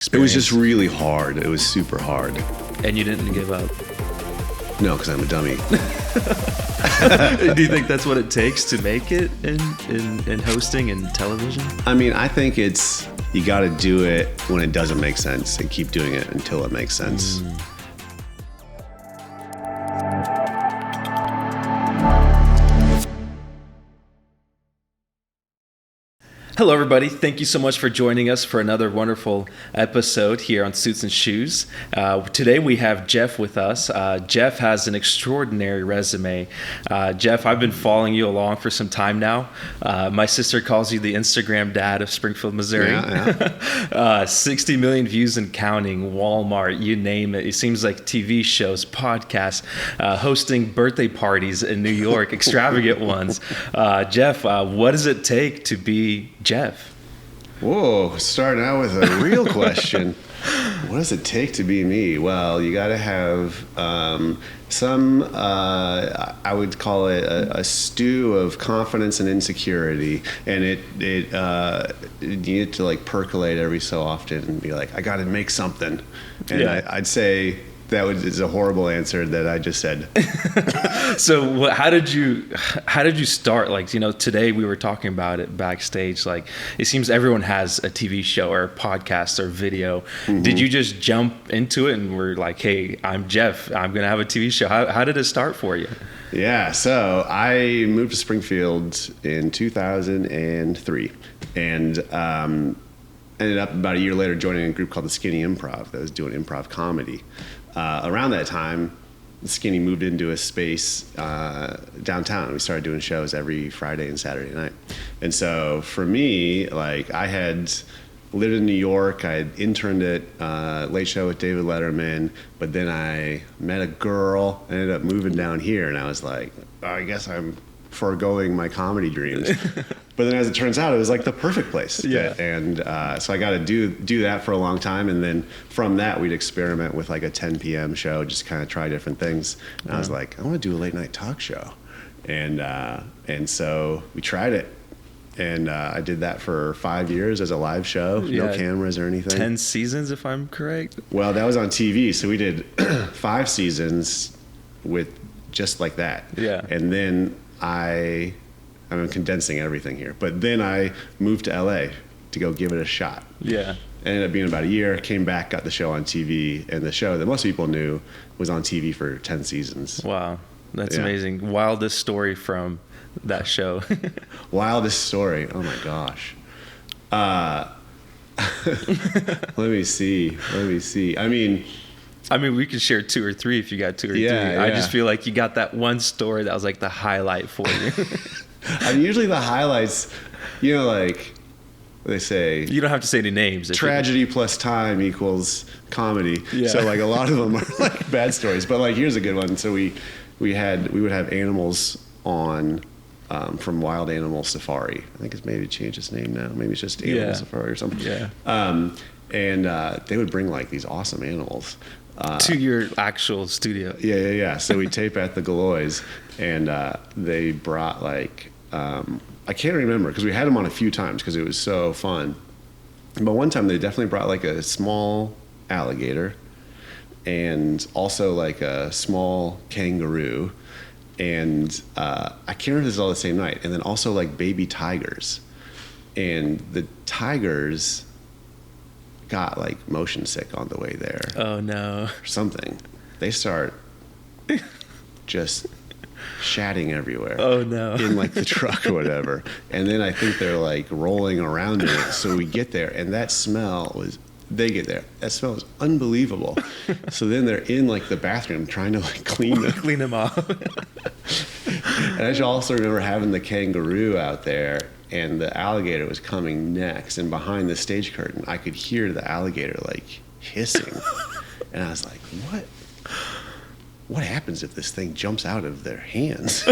It was just really hard. It was super hard. And you didn't give up? No, because I'm a dummy. Do you think that's what it takes to make it in hosting and television? I mean, I think you got to do it when it doesn't make sense and keep doing it until it makes sense. Hello, everybody. Thank you so much for joining us for another wonderful episode here on Suits and Shoes. Today we have Jeff with us. Jeff has an extraordinary resume. Jeff, I've been following you along for some time now. My sister calls you the Instagram dad of Springfield, Missouri. Yeah. 60 million views and counting, Walmart, you name it. It seems like TV shows, podcasts, hosting birthday parties in New York, extravagant ones. Jeff, what does it take to be Jeff? Whoa, starting out with a real question. What does it take to be me? Well, you got to have some, I would call it a stew of confidence and insecurity. And you need to like percolate every so often and be like, I got to make something. And yeah. I'd say that is a horrible answer that I just said. So how did you start? Like, today we were talking about it backstage. Like, it seems everyone has a TV show or a podcast or video. Mm-hmm. Did you just jump into it and were like, hey, I'm Jeff, I'm going to have a TV show? How did it start for you? Yeah, so I moved to Springfield in 2003 and ended up about a year later joining a group called the Skinny Improv that was doing improv comedy. Around that time, Skinny moved into a space downtown. We started doing shows every Friday and Saturday night. And so for me, like, I had lived in New York. I had interned at Late Show with David Letterman, but then I met a girl, ended up moving down here, and I was like, I guess I'm foregoing my comedy dreams. But then as it turns out, it was like the perfect place. Yeah. And so I got to do that for a long time. And then from that, we'd experiment with like a 10 p.m. show, just kind of try different things. And I was like, I want to do a late night talk show. And so we tried it. And I did that for 5 years as a live show, no cameras or anything. 10 seasons, if I'm correct. Well, that was on TV. So we did 5 seasons with just like that. Yeah. And then I'm condensing everything here, but then I moved to LA to go give it a shot. Yeah. Ended up being about a year, came back, got the show on TV, and the show that most people knew was on TV for 10 seasons. Wow. That's amazing. Wildest story from that show. Wildest story. Oh my gosh. Let me see. I mean, we could share 2 or 3 if you got 2 or 3. I just feel like you got that one story that was like the highlight for you. I mean, usually the highlights, like they say. You don't have to say any names. Tragedy plus time equals comedy. Yeah. So like a lot of them are like bad stories. But like here's a good one. So we would have animals on from Wild Animal Safari. I think it's maybe changed its name now. Maybe it's just Animal Safari or something. Yeah. And they would bring like these awesome animals. To your actual studio. Yeah. So we tape at the Galois, and they brought like, I can't remember because we had them on a few times because it was so fun. But one time they definitely brought like a small alligator and also like a small kangaroo. And I can't remember if this is all the same night. And then also like baby tigers. And the tigers got like motion sick on the way there. Oh no. Or something. They start just shatting everywhere. Oh no. In like the truck or whatever. And then I think they're like rolling around in it. So we get there and that smell they get there. That smell is unbelievable. So then they're in like the bathroom trying to like clean them off. And I should also remember having the kangaroo out there. And the alligator was coming next, and behind the stage curtain, I could hear the alligator like hissing, and I was like, "What happens if this thing jumps out of their hands?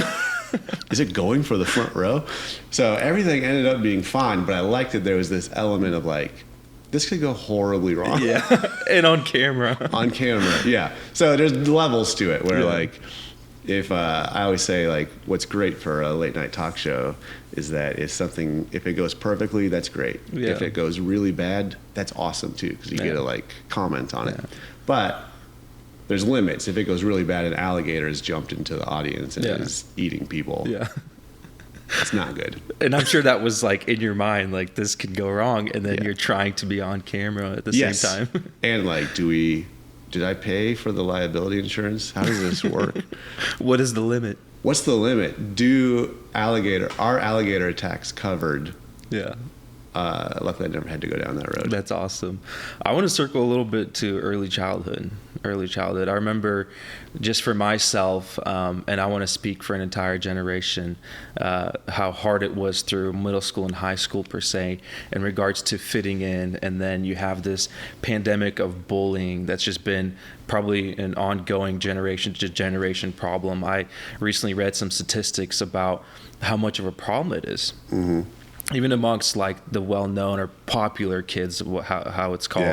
Is it going for the front row?" So everything ended up being fine, but I liked that there was this element of like, this could go horribly wrong. Yeah, and on camera. On camera, yeah. So there's levels to it where like, if I always say, like, what's great for a late night talk show is that if it goes perfectly, that's great. Yeah. If it goes really bad, that's awesome too, because you get to like comment on it. But there's limits. If it goes really bad, an alligator has jumped into the audience and is eating people. Yeah. It's not good. And I'm sure that was like in your mind, like this could go wrong, and then you're trying to be on camera at the same time. And like, did I pay for the liability insurance? How does this work? What is the limit? What's the limit? Are alligator attacks covered? Yeah. Luckily, I never had to go down that road. That's awesome. I want to circle a little bit to early childhood. I remember, just for myself, and I want to speak for an entire generation, how hard it was through middle school and high school per se, in regards to fitting in. And then you have this pandemic of bullying that's just been probably an ongoing generation to generation problem. I recently read some statistics about how much of a problem it is. Mm-hmm. Even amongst like the well-known or popular kids, how it's called,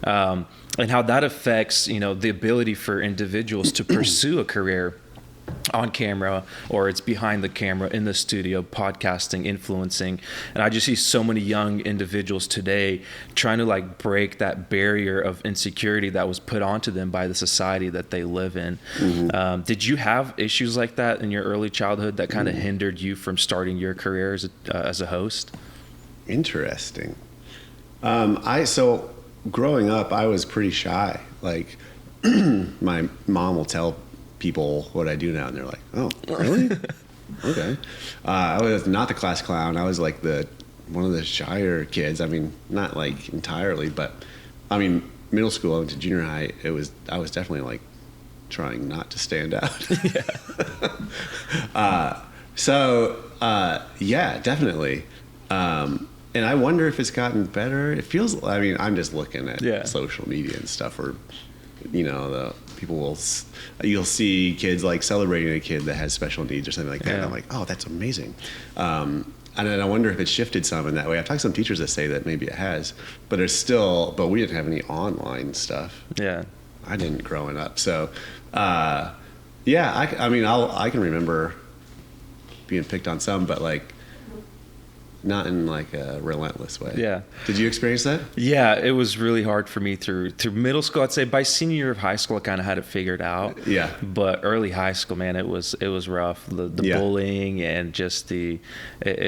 and how that affects, the ability for individuals to pursue a career on camera, or it's behind the camera in the studio, podcasting, influencing. And I just see so many young individuals today trying to like break that barrier of insecurity that was put onto them by the society that they live in. Mm-hmm. Did you have issues like that in your early childhood that kind of hindered you from starting your career as a host? Interesting. So growing up, I was pretty shy. Like my mom will tell people what I do now, and they're like, "Oh, really? Okay." I was not the class clown. I was like one of the shyer kids. I mean, not like entirely, but I mean, middle school, I went to junior high. I was definitely like trying not to stand out. Yeah, definitely. And I wonder if it's gotten better. It feels. I mean, I'm just looking at social media and stuff, or the people you'll see kids like celebrating a kid that has special needs or something like that. And I'm like, oh, that's amazing. And then I wonder if it's shifted some in that way. I've talked to some teachers that say that maybe it has, but we didn't have any online stuff. Yeah. I didn't growing up. So, I can remember being picked on some, but like, not in like a relentless way. Yeah. Did you experience that? Yeah, it was really hard for me through middle school. I'd say by senior year of high school, I kind of had it figured out. Yeah. But early high school, man, it was rough. The bullying and just it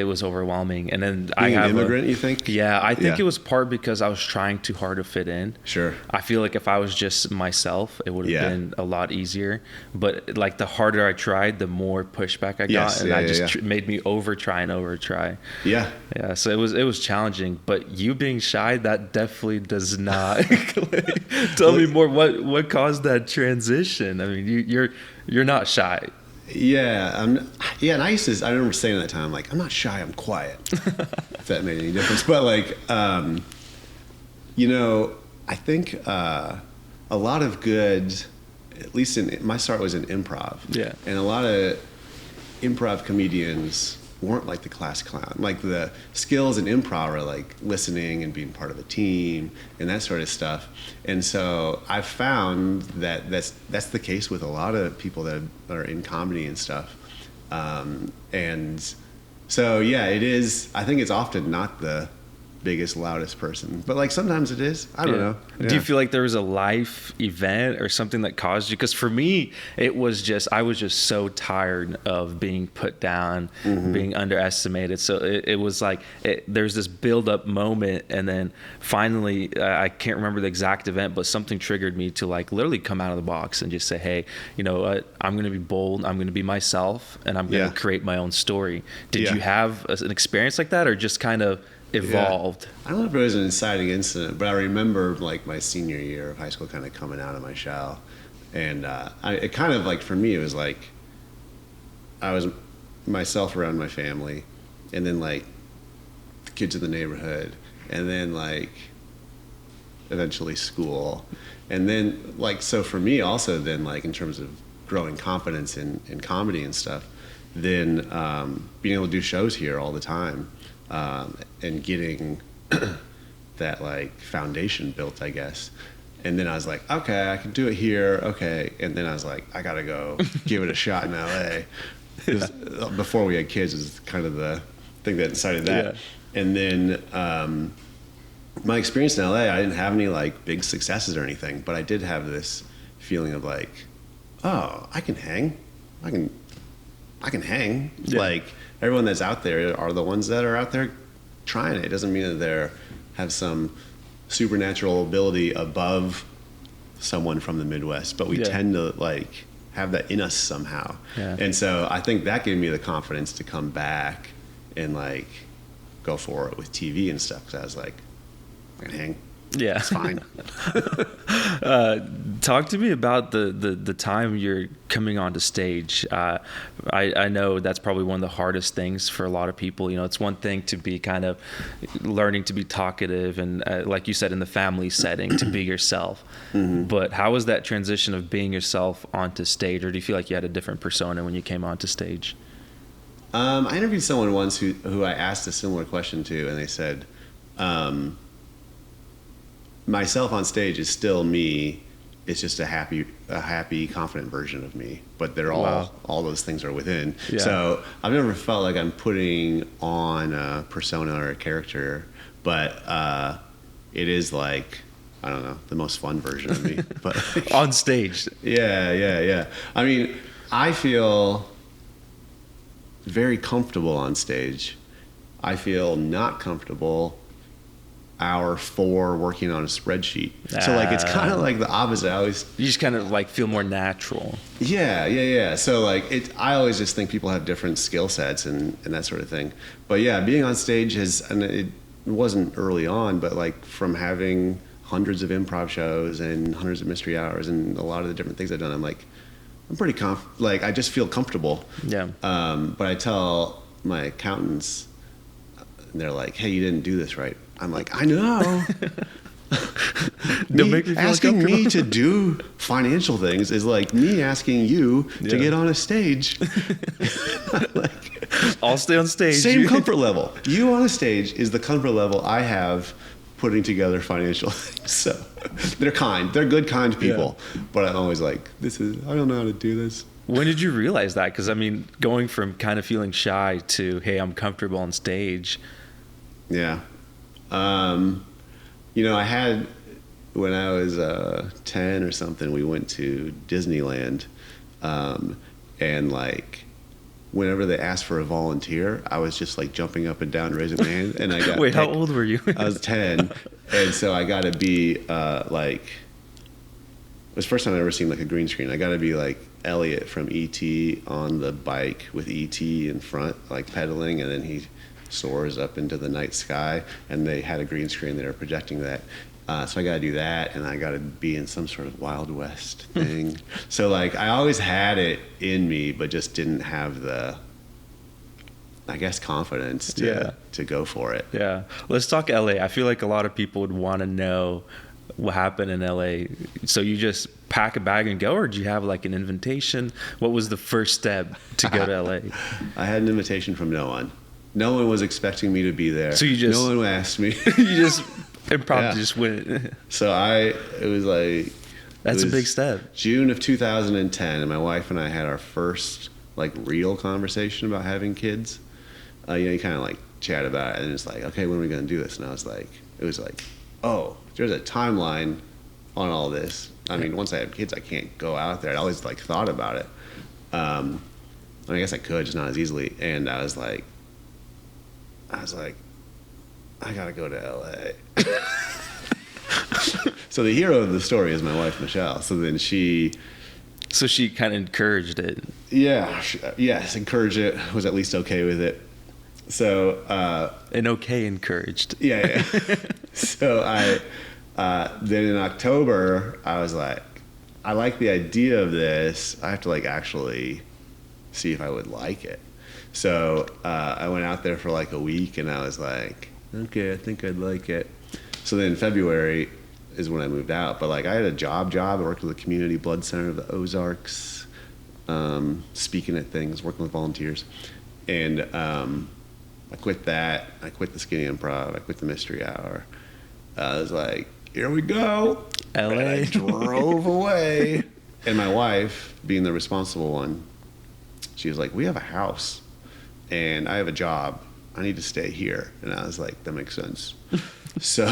was overwhelming. And then being an immigrant, you think? Yeah, I think it was part because I was trying too hard to fit in. Sure. I feel like if I was just myself, it would have been a lot easier. But like the harder I tried, the more pushback I got, and made me overtry. Yeah. Yeah, so it was challenging, but you being shy, that definitely does not. Tell me more. What caused that transition? I mean, you're not shy. Yeah, and I remember saying at that time, like, I'm not shy, I'm quiet. If that made any difference, but like, I think a lot of good, at least my start was in improv. Yeah, and a lot of improv comedians weren't like the class clown. Like the skills in improv are like listening and being part of a team and that sort of stuff. And so I've found that that's the case with a lot of people that are in comedy and stuff. And so it is. I think it's often not the biggest, loudest person, but like sometimes it is. I don't know. Yeah. Do you feel like there was a life event or something that caused you? Because for me, I was just so tired of being put down, being underestimated. So it was like there's this build up moment, and then finally, I can't remember the exact event, but something triggered me to like literally come out of the box and just say, hey, you know what? I'm going to be bold. I'm going to be myself, and I'm going to create my own story. Did you have an experience like that, or just kind of evolved? I don't know if it was an inciting incident, but I remember like my senior year of high school kind of coming out of my shell, and it kind of like, for me, it was like I was myself around my family, and then like the kids in the neighborhood, and then like eventually school, and then like, so for me also then, like in terms of growing confidence in comedy and stuff, then being able to do shows here all the time, and getting that like foundation built, I guess. And then I was like, okay, I can do it here. Okay. And then I was like, I got to go give it a shot in LA. Before we had kids is kind of the thing that decided that. Yeah. And then my experience in LA, I didn't have any like big successes or anything, but I did have this feeling of like, oh, I can hang. I can hang. Yeah. Like everyone that's out there are the ones that are out there trying it. It doesn't mean that they're have some supernatural ability above someone from the Midwest, but we tend to like have that in us somehow. Yeah. And so I think that gave me the confidence to come back and like go for it with TV and stuff. Cause I was like, I can hang. Yeah. It's fine. Talk to me about the time you're coming onto stage. I know that's probably one of the hardest things for a lot of people. You know, it's one thing to be kind of learning to be talkative and like you said, in the family setting, to be yourself. Mm-hmm. But how was that transition of being yourself onto stage? Or do you feel like you had a different persona when you came onto stage? I interviewed someone once who I asked a similar question to, and they said, myself on stage is still me. It's just a happy, confident version of me. But they're all those things are within. Yeah. So I've never felt like I'm putting on a persona or a character, but it is like, I don't know, the most fun version of me. But on stage. Yeah. I mean, I feel very comfortable on stage. I feel not comfortable hour 4 working on a spreadsheet. So like it's kind of like the opposite. You just kind of like feel more natural. Yeah. So like I always just think people have different skill sets and that sort of thing. But yeah, being on stage and it wasn't early on, but like from having hundreds of improv shows and hundreds of mystery hours and a lot of the different things I've done, I'm like, I'm pretty like I just feel comfortable. Yeah. But I tell my accountants, they're like, hey, you didn't do this right. I'm like, I know. Don't make me feel asking me to do financial things is like me asking you to get on a stage. Like, I'll stay on stage. Same comfort level. You on a stage is the comfort level I have putting together financial things. So they're kind. They're good, kind people. Yeah. But I'm always like, I don't know how to do this. When did you realize that? Because I mean, going from kind of feeling shy to, hey, I'm comfortable on stage. Yeah. I had, when I was 10 or something, we went to Disneyland, and like whenever they asked for a volunteer, I was just like jumping up and down, raising my hand, and I got. Wait, how old were you? I was 10, and so I got to be like. It was the first time I'd ever seen like a green screen. I got to be like Elliot from E.T. on the bike with E.T. in front, like pedaling, and then he soars up into the night sky, and they had a green screen. They were projecting that. So I got to do that, and I got to be in some sort of Wild West thing. So like I always had it in me, but just didn't have the, I guess, confidence to go for it. Yeah. Let's talk LA. I feel like a lot of people would want to know what happened in LA. So you just pack a bag and go, or did you have like an invitation? What was the first step to go to LA? I had an invitation from no one. No one was expecting me to be there. So no one asked me. You just impromptu just went. So it was like. That's a big step. June of 2010, and my wife and I had our first like real conversation about having kids. You kind of like chat about it, and it's like, okay, when are we going to do this? And it was like, oh, there's a timeline on all this. I mean, once I have kids, I can't go out there. I always like thought about it. I guess I could, just not as easily. And I was like, I gotta go to LA. So the hero of the story is my wife, Michelle. So then she kind of encouraged it. Yeah. Yes. Encouraged it. Was at least okay with it. So. And okay encouraged. Yeah. So then in October, I was like, I like the idea of this. I have to like actually see if I would like it. So I went out there for like a week, and I was like, okay, I think I'd like it. So then in February is when I moved out. But like I had a job. I worked with the Community Blood Center of the Ozarks, speaking at things, working with volunteers. And I quit that. I quit the Skinny Improv. I quit the Mystery Hour. I was like, here we go. LA. And I drove away. And my wife, being the responsible one, she was like, we have a house and I have a job. I need to stay here. And I was like, that makes sense. So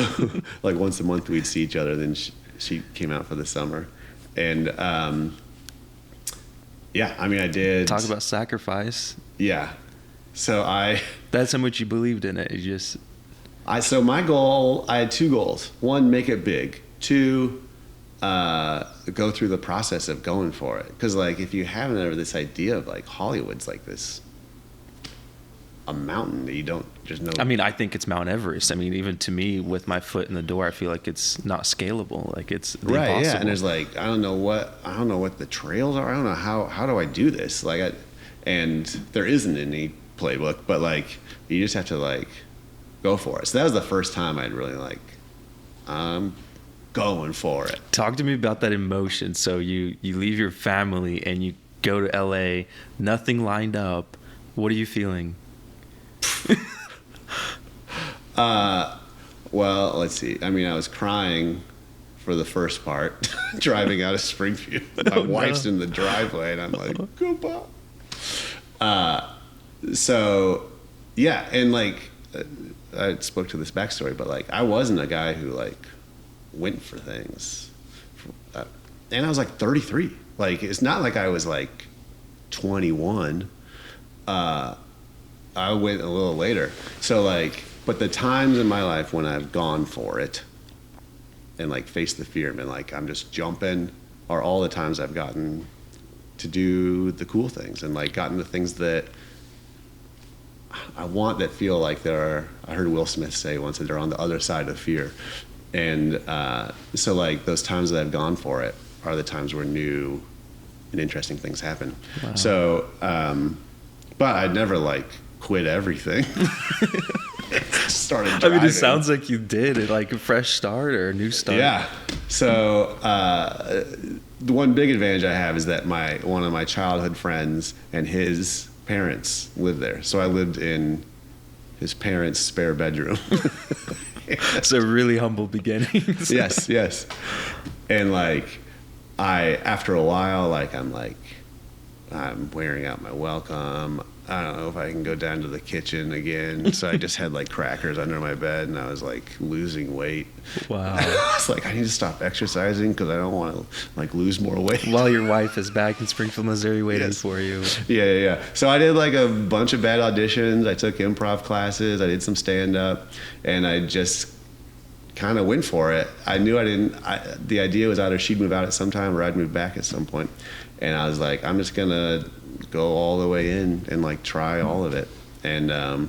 like once a month we'd see each other. Then she came out for the summer. And yeah, I mean, I did. Talk about sacrifice. Yeah. So that's how much you believed in it. So my goal, I had 2 goals. 1, make it big. 2, go through the process of going for it. Because like if you haven't ever this idea of like Hollywood's like this a mountain that you don't just know. I mean, I think it's Mount Everest. I mean, even to me, with my foot in the door, I feel like it's not scalable. Like it's right, impossible. yeah. And there's like I don't know what the trails are. I don't know how do I do this. Like, and there isn't any playbook, but like you just have to like go for it. So that was the first time I'd really like I'm going for it. Talk to me about that emotion. So you leave your family and you go to LA, nothing lined up. What are you feeling? Well, let's see. I mean, I was crying for the first part, driving out of Springfield. My wife's in the driveway, and I'm like, goodbye. So, yeah, and like, I spoke to this backstory, but like, I wasn't a guy who like went for things, and I was like 33. Like, it's not like I was like 21. I went a little later. So like, but the times in my life when I've gone for it and like faced the fear and been like, I'm just jumping, are all the times I've gotten to do the cool things and like gotten the things that I want that feel like I heard Will Smith say once that they're on the other side of fear. And so like those times that I've gone for it are the times where new and interesting things happen. Wow. So, but I'd never like quit everything. Started driving. I mean, it sounds like you did like a fresh start or a new start. Yeah. So the one big advantage I have is that one of my childhood friends and his parents lived there. So I lived in his parents' spare bedroom. So really humble beginnings. Yes. And like after a while, like I'm wearing out my welcome. I don't know if I can go down to the kitchen again. So I just had like crackers under my bed and I was like losing weight. Wow. I was like, I need to stop exercising because I don't want to like lose more weight. While your wife is back in Springfield, Missouri waiting for you. Yeah. So I did like a bunch of bad auditions. I took improv classes. I did some stand up and I just kind of went for it. I knew the idea was either she'd move out at some time or I'd move back at some point. And I was like, I'm just going to go all the way in and like try all of it. And I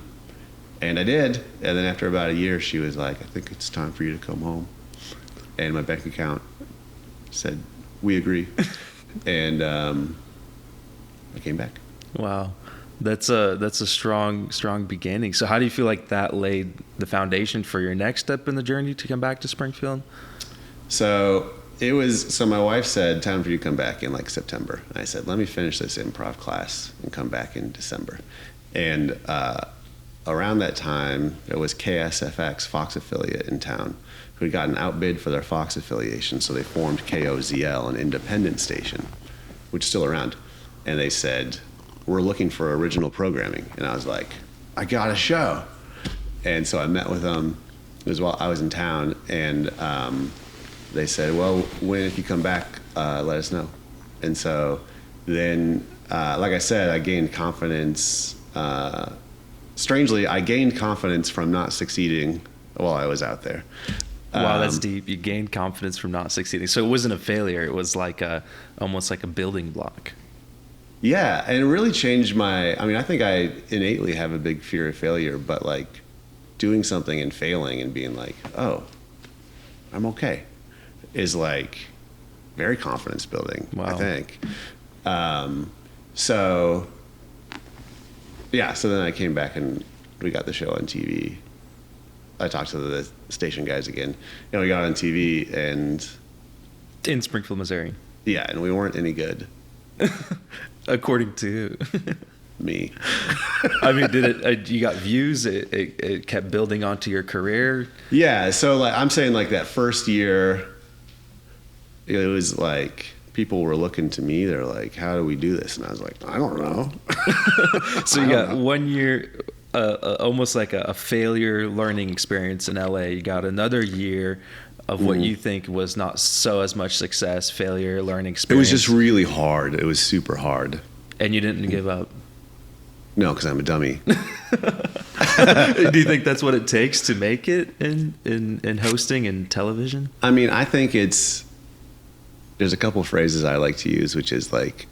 did. And then after about a year, she was like, I think it's time for you to come home. And my bank account said, we agree. And I came back. Wow. That's a strong beginning. So how do you feel like that laid the foundation for your next step in the journey to come back to Springfield? So my wife said, time for you to come back in like September. And I said, let me finish this improv class and come back in December. And around that time, there was KSFX, Fox affiliate in town, who had gotten outbid for their Fox affiliation. So they formed KOZL, an independent station, which is still around. And they said, we're looking for original programming. And I was like, I got a show. And so I met with them as well. I was in town and they said, well, if you come back, let us know. And so then, like I said, I gained confidence. Strangely, I gained confidence from not succeeding while I was out there. Wow, that's deep. You gained confidence from not succeeding. So it wasn't a failure. It was like almost like a building block. Yeah, and it really changed I think I innately have a big fear of failure, but like doing something and failing and being like, oh, I'm okay, is like very confidence building. Wow. I think. So then I came back and we got the show on TV. I talked to the station guys again. We got on TV and in Springfield, Missouri. Yeah, and we weren't any good. According to me. I mean, did it? You got views? It kept building onto your career. Yeah. So like I'm saying, like that first year, it was like people were looking to me. They're like, "How do we do this?" And I was like, "I don't know." So you got 1 year, almost like a failure learning experience in LA. You got another year of what you think was not so as much success, failure learning experience. It was just really hard. It was super hard. And you didn't give up. No, because I'm a dummy. Do you think that's what it takes to make it in hosting and television? I mean, I think there's a couple of phrases I like to use, which is like,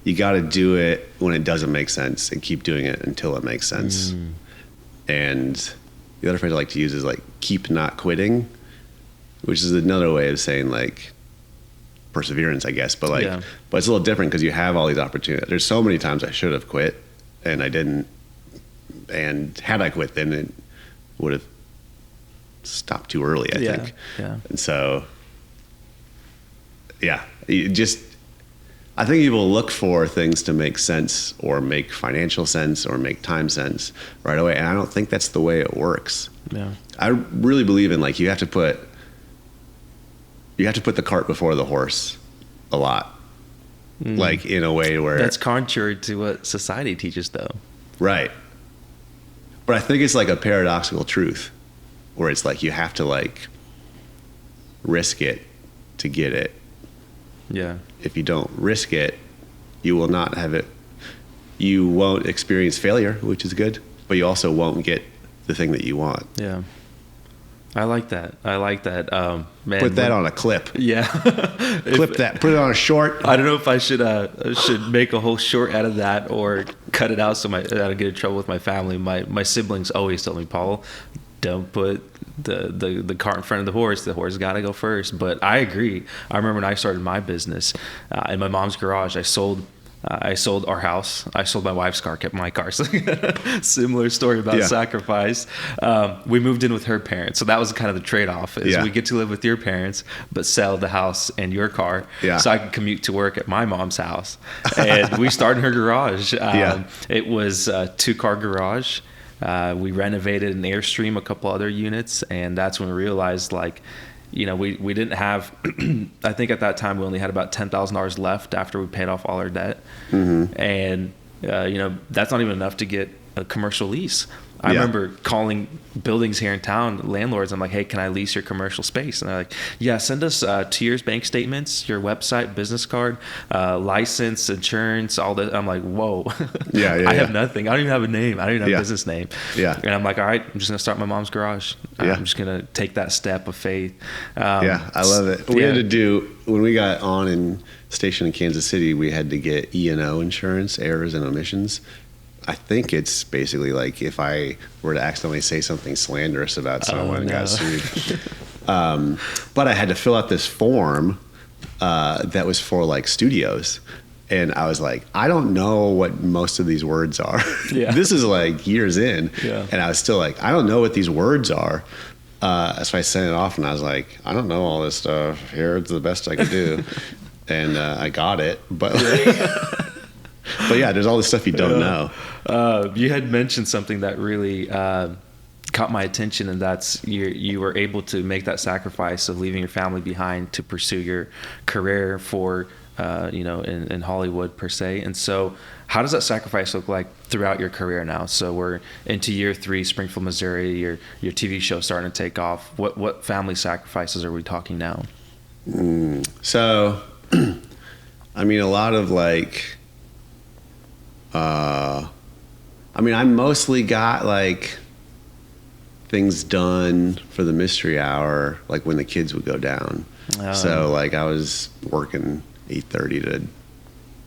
you got to do it when it doesn't make sense and keep doing it until it makes sense. And the other phrase I like to use is like, keep not quitting, which is another way of saying like perseverance, I guess. But like, but it's a little different because you have all these opportunities. There's so many times I should have quit and I didn't. And had I quit, then it would have stopped too early, I think. Yeah. And so, I think people look for things to make sense or make financial sense or make time sense right away. And I don't think that's the way it works. Yeah. I really believe in like, you have to put the cart before the horse a lot. Like in a way where that's contrary to what society teaches though. Right. But I think it's like a paradoxical truth where it's like, you have to like risk it to get it. Yeah. If you don't risk it, you will not have it. You won't experience failure, which is good, but you also won't get the thing that you want. Yeah. I like that. Man, put that on a clip. Yeah. Clip that. Put it on a short. I don't know if I should make a whole short out of that or cut it out so I don't get in trouble with my family. My siblings always tell me, Paul, don't put the cart in front of the horse. The horse got to go first. But I agree. I remember when I started my business in my mom's garage, I sold our house. I sold my wife's car, kept my car. So similar story about sacrifice. We moved in with her parents. So that was kind of the trade-off is we get to live with your parents, but sell the house and your car. Yeah. So I could commute to work at my mom's house. And we started in her garage. It was a 2-car garage. We renovated an Airstream, a couple other units. And that's when we realized like, we didn't have, I think at that time we only had about $10,000 left after we paid off all our debt. And, that's not even enough to get a commercial lease. I remember calling buildings here in town, landlords. I'm like, hey, can I lease your commercial space? And they're like, yeah, send us 2 years bank statements, your website, business card, license, insurance, all that. I'm like, whoa. I have nothing. I don't even have a name. I don't even have a business name. And I'm like, all right, I'm just going to start my mom's garage. I'm just going to take that step of faith. I love it. We had to do, when we got on and stationed in Kansas City, we had to get E&O insurance, errors and omissions. I think it's basically like if I were to accidentally say something slanderous about someone and got sued. But I had to fill out this form that was for like studios. And I was like, I don't know what most of these words are. This is like years in. And I was still like, I don't know what these words are. So I sent it off and I was like, I don't know all this stuff. Here's the best I could do. And I got it. But but there's all this stuff you don't know. You had mentioned something that really caught my attention, and that's you were able to make that sacrifice of leaving your family behind to pursue your career for, in Hollywood per se. And so how does that sacrifice look like throughout your career now? So we're into year 3, Springfield, Missouri, your TV show starting to take off. What family sacrifices are we talking now? So, I mean, a lot of like, I mostly got like things done for the mystery hour, like when the kids would go down. So like I was working 8:30 to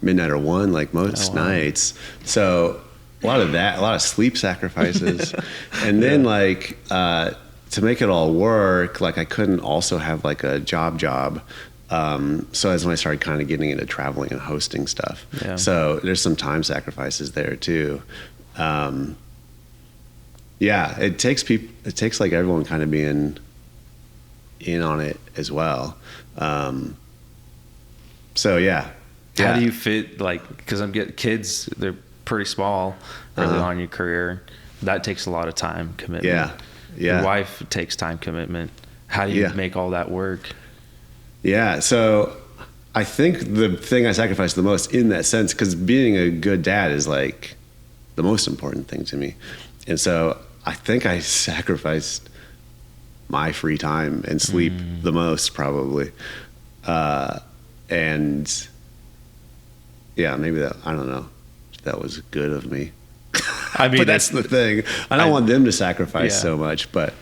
midnight or 1, like most nights. So a lot of sleep sacrifices. And then like, to make it all work, like I couldn't also have like a job. So that's when I started kind of getting into traveling and hosting stuff. So there's some time sacrifices there too. It takes like everyone kind of being in on it as well. How do you fit, like, because I'm getting kids, they're pretty small early on in your career. That takes a lot of time commitment. Your wife takes time commitment. How do you make all that work? Yeah. So I think the thing I sacrificed the most in that sense, because being a good dad is like the most important thing to me. And so I think I sacrificed my free time and sleep the most probably. And yeah, maybe that, I don't know, that was good of me. I mean, but that's the thing. I don't want them to sacrifice so much, but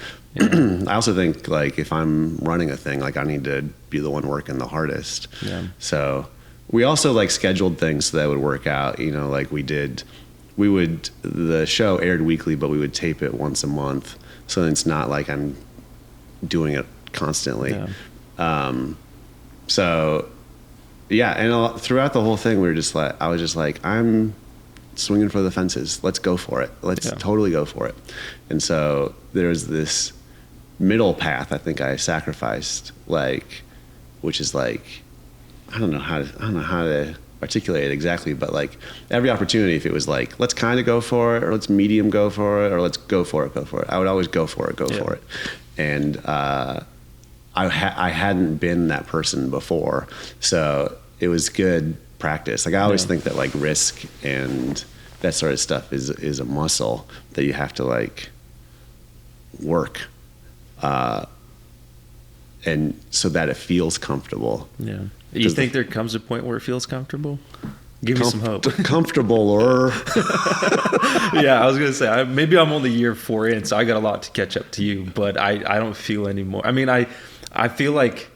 I also think like if I'm running a thing, like I need to be the one working the hardest. Yeah. So we also like scheduled things so that would work out, you know, like the show aired weekly, but we would tape it once a month. So it's not like I'm doing it constantly. Yeah. So yeah. And throughout the whole thing, I was just like, I'm swinging for the fences. Let's go for it. Let's totally go for it. And so there's this middle path I think I sacrificed, like, which is like, I don't know how to articulate it exactly, but like every opportunity, if it was like, let's kind of go for it, or let's medium go for it, or let's go for it, I would always go for it. And I hadn't been that person before, so it was good practice. Like I always think that like risk and that sort of stuff is a muscle that you have to like work, and so that it feels comfortable. Yeah. You think there comes a point where it feels comfortable? Give me some hope. Comfortable or yeah, I was gonna say maybe I'm only year 4 in, so I got a lot to catch up to you. But I don't feel anymore. I mean, I feel like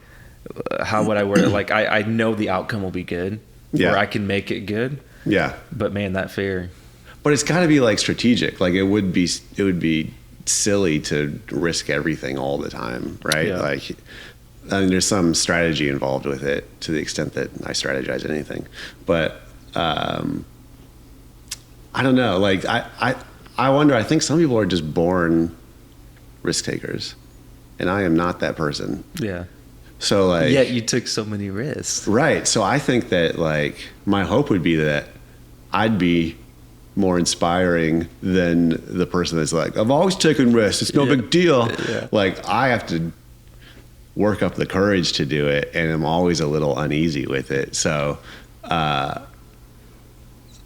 how would I word it? Like I know the outcome will be good, or I can make it good. Yeah. But man, that fear. But it's got to be like strategic. Like it would be silly to risk everything all the time, right? Yeah. Like, I mean, there's some strategy involved with it to the extent that I strategize anything. But I don't know. Like I wonder. I think some people are just born risk takers, and I am not that person. Yeah. So like, yet you took so many risks. Right. So I think that like my hope would be that I'd be more inspiring than the person that's like, I've always taken risks. It's no big deal. Yeah. Like I have to work up the courage to do it, and I'm always a little uneasy with it. So,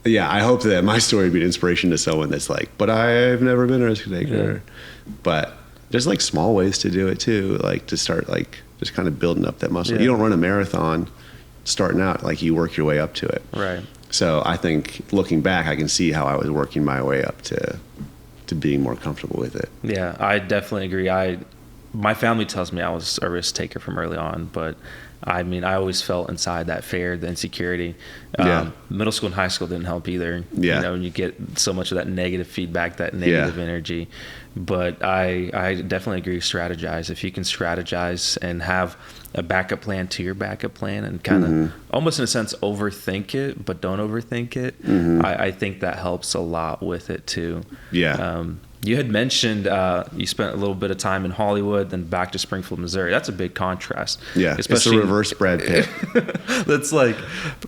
yeah, I hope that my story would be an inspiration to someone that's like, but I've never been a risk taker. Yeah. But there's like small ways to do it too, like to start like just kind of building up that muscle. Yeah. You don't run a marathon starting out, like you work your way up to it. Right. So I think looking back, I can see how I was working my way up to being more comfortable with it. Yeah, I definitely agree. My family tells me I was a risk taker from early on, but I mean, I always felt inside that fear, the insecurity. Middle school and high school didn't help either. Yeah. You know, and you get so much of that negative feedback, that negative energy. But I definitely agree, strategize. If you can strategize and have a backup plan to your backup plan and kind of almost in a sense overthink it, but don't overthink it, I think that helps a lot with it too. Yeah. You had mentioned you spent a little bit of time in Hollywood, then back to Springfield, Missouri. That's a big contrast. Yeah, especially it's a reverse Brad Pitt.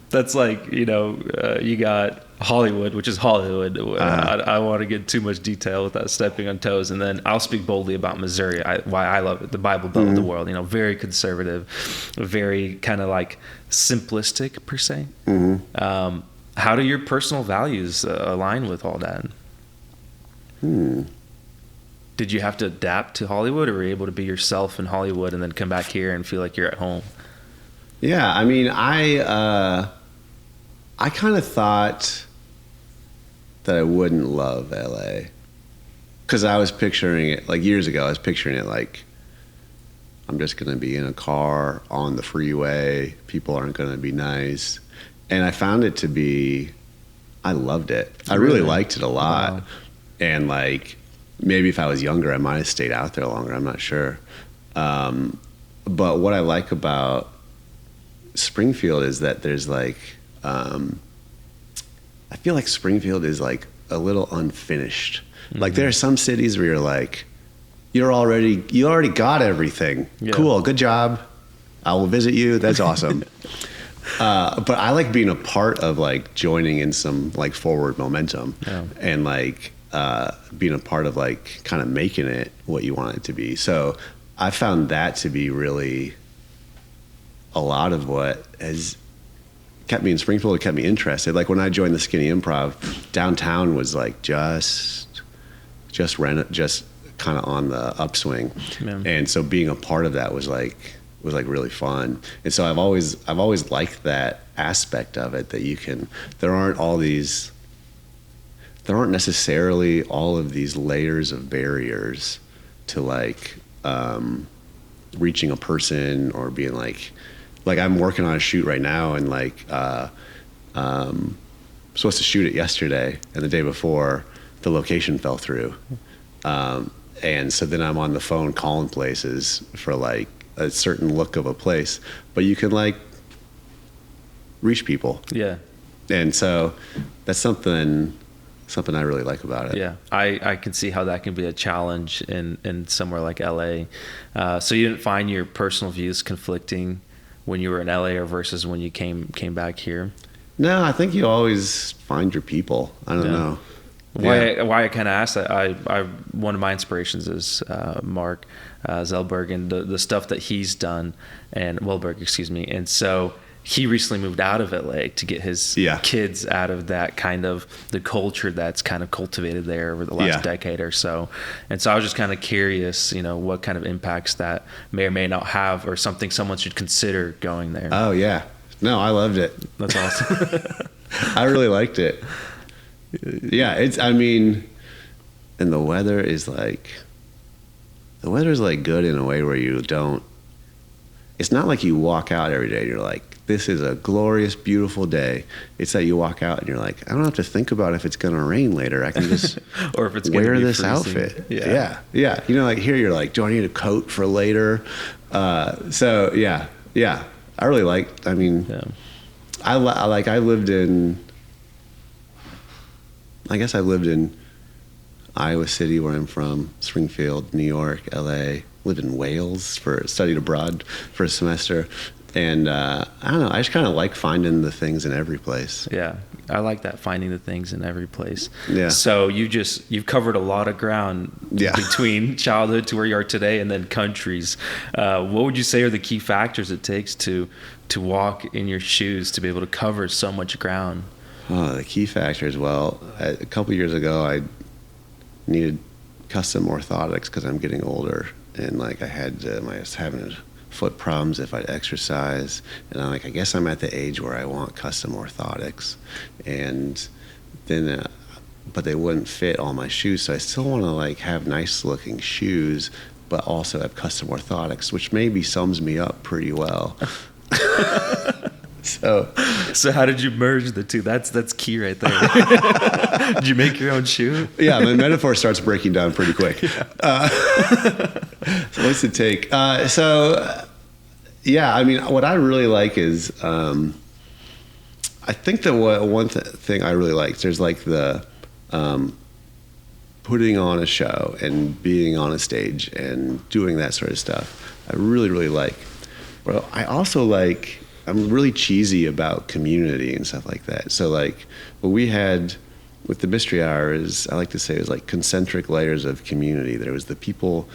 that's like you know, you got Hollywood, which is Hollywood. I don't want to get too much detail without stepping on toes. And then I'll speak boldly about Missouri. Why I love it, the Bible Belt of the world. You know, very conservative, very kind of like simplistic per se. How do your personal values align with all that? Did you have to adapt to Hollywood, or were you able to be yourself in Hollywood and then come back here and feel like you're at home? Yeah, I mean, I kind of thought that I wouldn't love LA, because I was picturing it like years ago. I was picturing it like I'm just going to be in a car on the freeway. People aren't going to be nice, and I found it to be. I loved it. I really liked it a lot. Wow. And like, maybe if I was younger, I might have stayed out there longer. I'm not sure. But what I like about Springfield is that there's like, I feel like Springfield is like a little unfinished. Like there are some cities where you're like, you already got everything. Yeah. Cool. Good job. I will visit you. That's awesome. But I like being a part of like joining in some like forward momentum and like, being a part of like kind of making it what you want it to be. So I found that to be really a lot of what has kept me in Springfield. It kept me interested. Like when I joined the Skinny Improv, downtown was like just kind of on the upswing. Yeah. And so being a part of that was like really fun. And so I've always liked that aspect of it, that there aren't necessarily all of these layers of barriers to like reaching a person or being like I'm working on a shoot right now, and like supposed to shoot it yesterday, and the day before the location fell through. And so then I'm on the phone calling places for like a certain look of a place, but you can like reach people. Yeah. And so that's something I really like about it. Yeah. I can see how that can be a challenge in somewhere like LA. So you didn't find your personal views conflicting when you were in LA or versus when you came back here? No, I think you always find your people. I don't know. Why I kind of asked that, I one of my inspirations is Mark Zellberg, and the stuff that he's done, and Wellberg, excuse me. And so he recently moved out of LA to get his kids out of that kind of the culture that's kind of cultivated there over the last decade or so. And so I was just kind of curious, what kind of impacts that may or may not have, or something someone should consider going there. Oh yeah. No, I loved it. That's awesome. I really liked it. Yeah, and the weather is like good in a way where it's not like you walk out every day and you're like, this is a glorious, beautiful day. It's that you walk out and you're like, I don't have to think about if it's going to rain later. I can just or if it's wear this outfit. Yeah. Like here you're like, do I need a coat for later? I really liked, I lived in Iowa City, where I'm from, Springfield, New York, LA, lived in Wales studied abroad for a semester. And I don't know, I just kind of like finding the things in every place. Yeah, I like that, finding the things in every place. Yeah. So you've covered a lot of ground between childhood to where you are today, and then countries. What would you say are the key factors it takes to walk in your shoes, to be able to cover so much ground? Oh, the key factors. Well, a couple years ago, I needed custom orthotics because I'm getting older, and like I was having foot problems if I'd exercise, and I'm like, I guess I'm at the age where I want custom orthotics, and then, but they wouldn't fit all my shoes, so I still want to like have nice looking shoes, but also have custom orthotics, which maybe sums me up pretty well. So how did you merge the two? That's key right there. Did you make your own shoe? Yeah, my metaphor starts breaking down pretty quick. So what's it take? What I really like is, I think that one thing I really like, there's like the putting on a show and being on a stage and doing that sort of stuff. I really, really like. But I also like, I'm really cheesy about community and stuff like that. So like what we had with the Mystery Hour is, I like to say, it was like concentric layers of community. There was the people,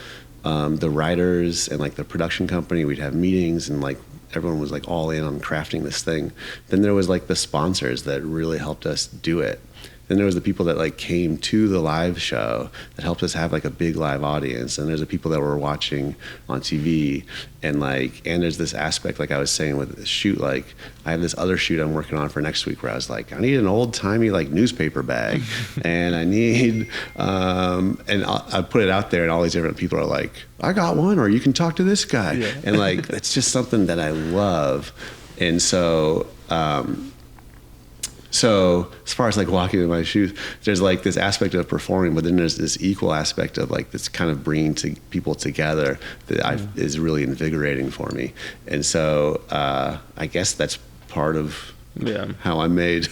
the writers, and like the production company. We'd have meetings, and like everyone was like all in on crafting this thing. Then there was like the sponsors that really helped us do it. Then there was the people that like came to the live show that helped us have like a big live audience. And there's the people that were watching on TV, and there's this aspect, like I was saying with the shoot, like I have this other shoot I'm working on for next week where I was like, I need an old timey like newspaper bag, and I need, and I put it out there, and all these different people are like, I got one, or you can talk to this guy. Yeah. And like, it's just something that I love. And so as far as like walking in my shoes, there's like this aspect of performing, but then there's this equal aspect of like this kind of bringing people together that is really invigorating for me. And so I guess that's part of how I'm made.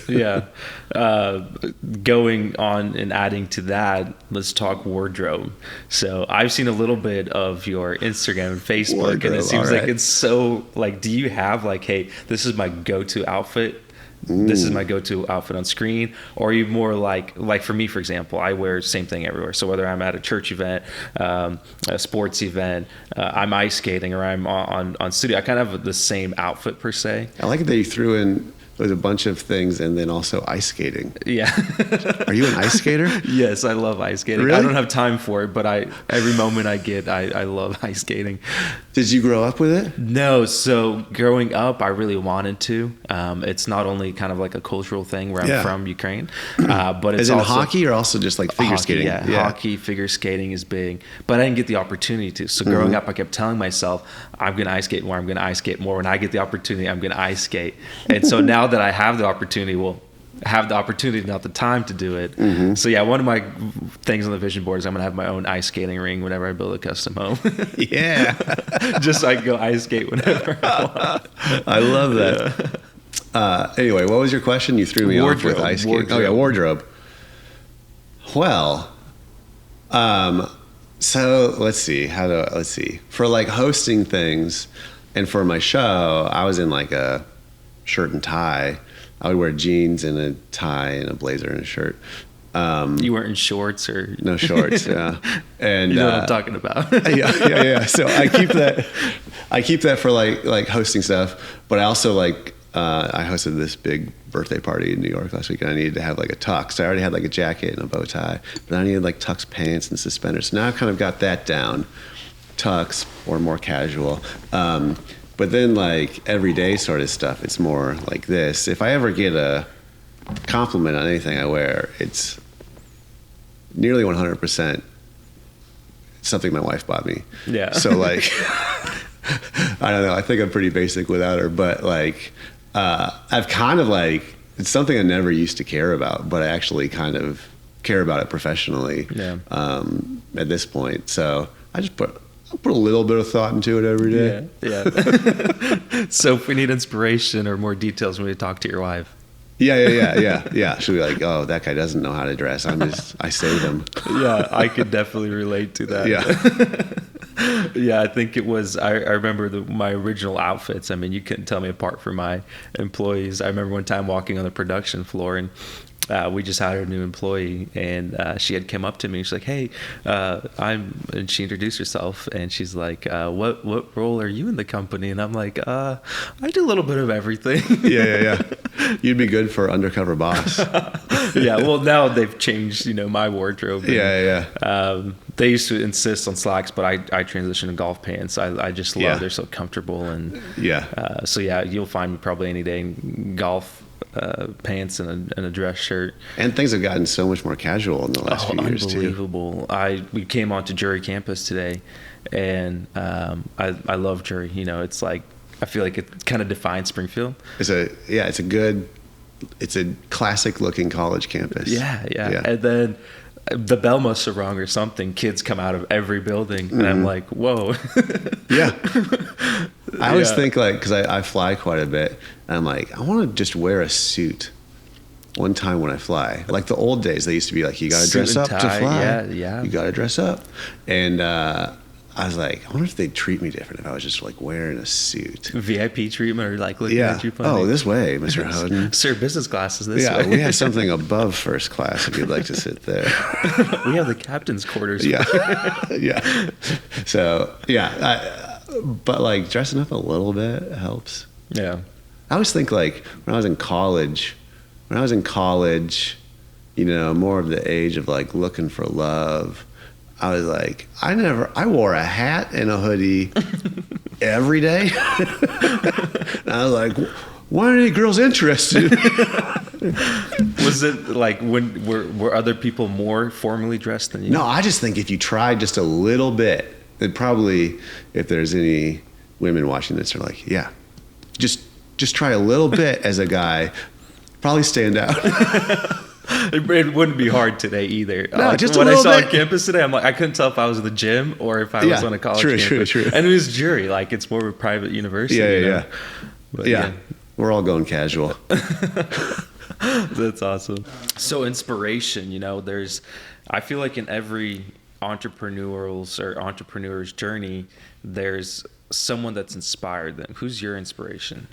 Going on and adding to that, let's talk wardrobe. So I've seen a little bit of your Instagram and Facebook, wardrobe, and it seems like it's so like, do you have like, hey, this is my go-to outfit this is my go-to outfit on screen? Or are you more like for me, for example, I wear the same thing everywhere. So whether I'm at a church event, a sports event, I'm ice skating, or I'm on studio, I kind of have the same outfit per se. I like that you threw in with a bunch of things and then also ice skating. Yeah. Are you an ice skater? Yes, I love ice skating. Really? I don't have time for it, but every moment I get, I love ice skating. Did you grow up with it? No, so growing up, I really wanted to. It's not only kind of like a cultural thing where I'm from Ukraine, but it's As in also hockey or also just like figure skating? Yeah, hockey, figure skating is big, but I didn't get the opportunity to. So growing up, I kept telling myself, I'm going to ice skate more. I'm going to ice skate more. When I get the opportunity, I'm going to ice skate. And so now that I have the opportunity, not the time to do it. So yeah, one of my things on the vision board is I'm gonna have my own ice skating ring whenever I build a custom home. Yeah. Just so I can go ice skate whenever I want. I love that. Anyway, what was your question? You threw me off with ice skating. Oh yeah, wardrobe. Well, so let's see. For like hosting things and for my show, I was in like a shirt and tie. I would wear jeans and a tie and a blazer and a shirt. You weren't in shorts or no shorts, yeah. And you know what I'm talking about. yeah. So I keep that for like hosting stuff. But I also I hosted this big birthday party in New York last week, and I needed to have like a tux. So I already had like a jacket and a bow tie, but I needed like tux pants and suspenders. So now I've kind of got that down, tux or more casual. But then like everyday sort of stuff, it's more like this. If I ever get a compliment on anything I wear, it's nearly 100% something my wife bought me. Yeah. So like, I don't know. I think I'm pretty basic without her, but like, I've kind of like, it's something I never used to care about, but I actually kind of care about it professionally. Yeah. At this point. So I just I'll put a little bit of thought into it every day. Yeah. So if we need inspiration or more details, we need to talk to your wife. Yeah. She'll be like, oh, that guy doesn't know how to dress. I save him. Yeah, I could definitely relate to that. Yeah. Yeah, I think it was, I remember my original outfits. I mean, you couldn't tell me apart from my employees. I remember one time walking on the production floor, and we just hired a new employee, and she had come up to me. She's like, "Hey, and she introduced herself, and she's like, "What role are you in the company?" And I'm like, "I do a little bit of everything." Yeah. You'd be good for undercover boss. Yeah. Well, now they've changed, my wardrobe. And, yeah. They used to insist on slacks, but I transitioned to golf pants. I just love they're so comfortable, and so yeah, you'll find me probably any day in golf pants and a dress shirt. And things have gotten so much more casual in the last few years too. Unbelievable. We came onto Jury campus today, and I love Jury. It's like, I feel like it kind of defines Springfield. It's a classic looking college campus. Yeah. And then the bell must have rung or something. Kids come out of every building, and I'm like, whoa. Yeah. I always think because I fly quite a bit, and I'm like, I want to just wear a suit one time when I fly. Like the old days, they used to be like, you got to dress up to fly. Yeah. You got to dress up. And I was like, I wonder if they'd treat me different if I was just like wearing a suit. VIP treatment, or like looking at you funny. Oh, this way, Mr. Houghton. Sir, business class is this way. Yeah, we have something above first class if you'd like to sit there. We have the captain's quarters. Yeah. So, but like dressing up a little bit helps. Yeah. I always think like when I was in college, more of the age of like looking for love, I was like, I wore a hat and a hoodie every day. And I was like, why aren't any girls interested? Was it like, when were other people more formally dressed than you? No, I just think if you tried just a little bit, it probably, if there's any women watching this, are like, yeah, just try a little bit as a guy, probably stand out. It wouldn't be hard today either. No, just a when little I saw bit. on campus today, I'm like, I couldn't tell if I was in the gym or if I was on a college campus. True. And it was Jury, like it's more of a private university. Yeah. But, we're all going casual. That's awesome. So inspiration, I feel like in every entrepreneur's journey, there's someone that's inspired them. Who's your inspiration?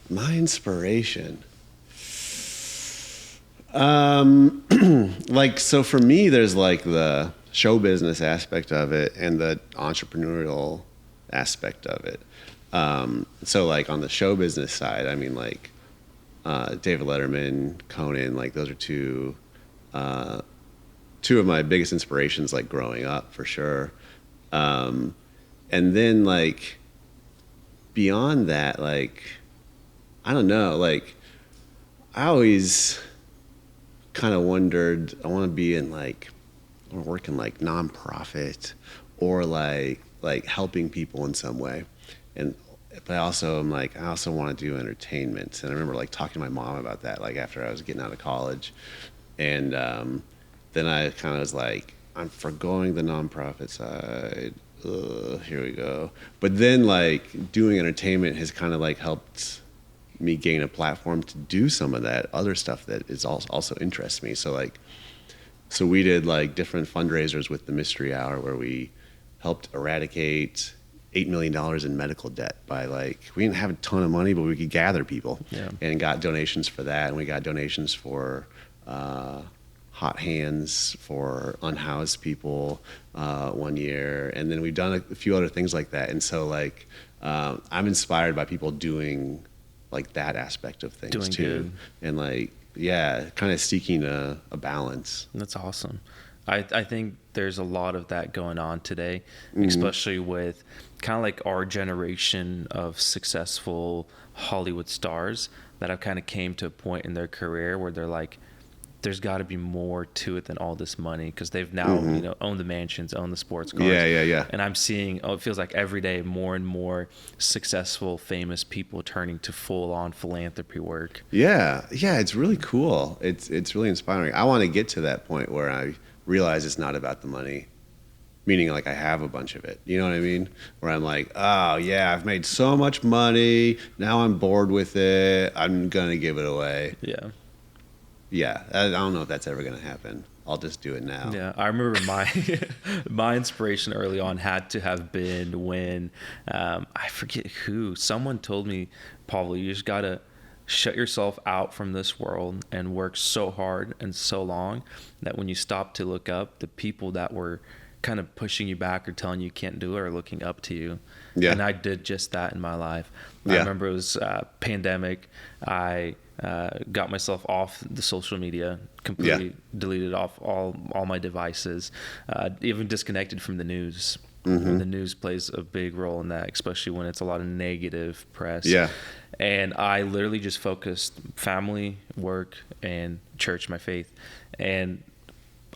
My inspiration. Like, so for me, there's like the show business aspect of it and the entrepreneurial aspect of it. So like on the show business side, I mean, like, David Letterman, Conan, like those are two of my biggest inspirations, like growing up for sure. And then like beyond that, like, I don't know, like I always kind of wondered, I want to be in like, or work in like nonprofit or like helping people in some way. And but I also am like, I also want to do entertainment. And I remember like talking to my mom about that, like after I was getting out of college. And then I kind of was like, I'm forgoing the nonprofit side. Here we go. But then like doing entertainment has kind of like helped me gain a platform to do some of that other stuff that is also interests me. So like, so we did like different fundraisers with the Mystery Hour where we helped eradicate $8 million in medical debt by like, we didn't have a ton of money, but we could gather people and got donations for that. And we got donations for hot hands for unhoused people one year. And then we've done a few other things like that. And so like, I'm inspired by people doing like that aspect of things doing too. Good. And like, yeah, kind of seeking a balance. That's awesome. I think there's a lot of that going on today, especially with kind of like our generation of successful Hollywood stars that have kind of came to a point in their career where they're like, there's got to be more to it than all this money, because they've now owned the mansions, owned the sports cars. Yeah. And I'm seeing, it feels like every day more and more successful, famous people turning to full-on philanthropy work. Yeah, it's really cool. It's really inspiring. I want to get to that point where I realize it's not about the money, meaning like I have a bunch of it. You know what I mean? Where I'm like, oh yeah, I've made so much money. Now I'm bored with it. I'm gonna give it away. Yeah, I don't know if that's ever going to happen. I'll just do it now. Yeah, I remember my inspiration early on had to have been when, I forget who, someone told me, Pavel, you just got to shut yourself out from this world and work so hard and so long that when you stop to look up, the people that were kind of pushing you back or telling you can't do it are looking up to you. Yeah. And I did just that in my life. I remember it was pandemic. I got myself off the social media, completely deleted off all my devices, even disconnected from the news. The news plays a big role in that, especially when it's a lot of negative press. And I literally just focused family, work, and church, my faith. And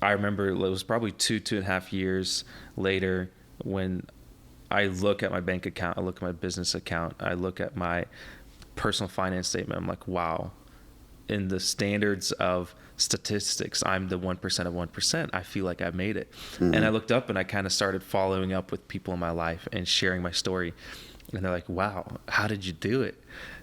I remember it was probably 2.5 years later when I look at my bank account, I look at my business account, I look at my personal finance statement. I'm like, wow, in the standards of statistics, I'm the 1% of 1%. I feel like I've made it. And I looked up and I kind of started following up with people in my life and sharing my story. And they're like, wow, how did you do it?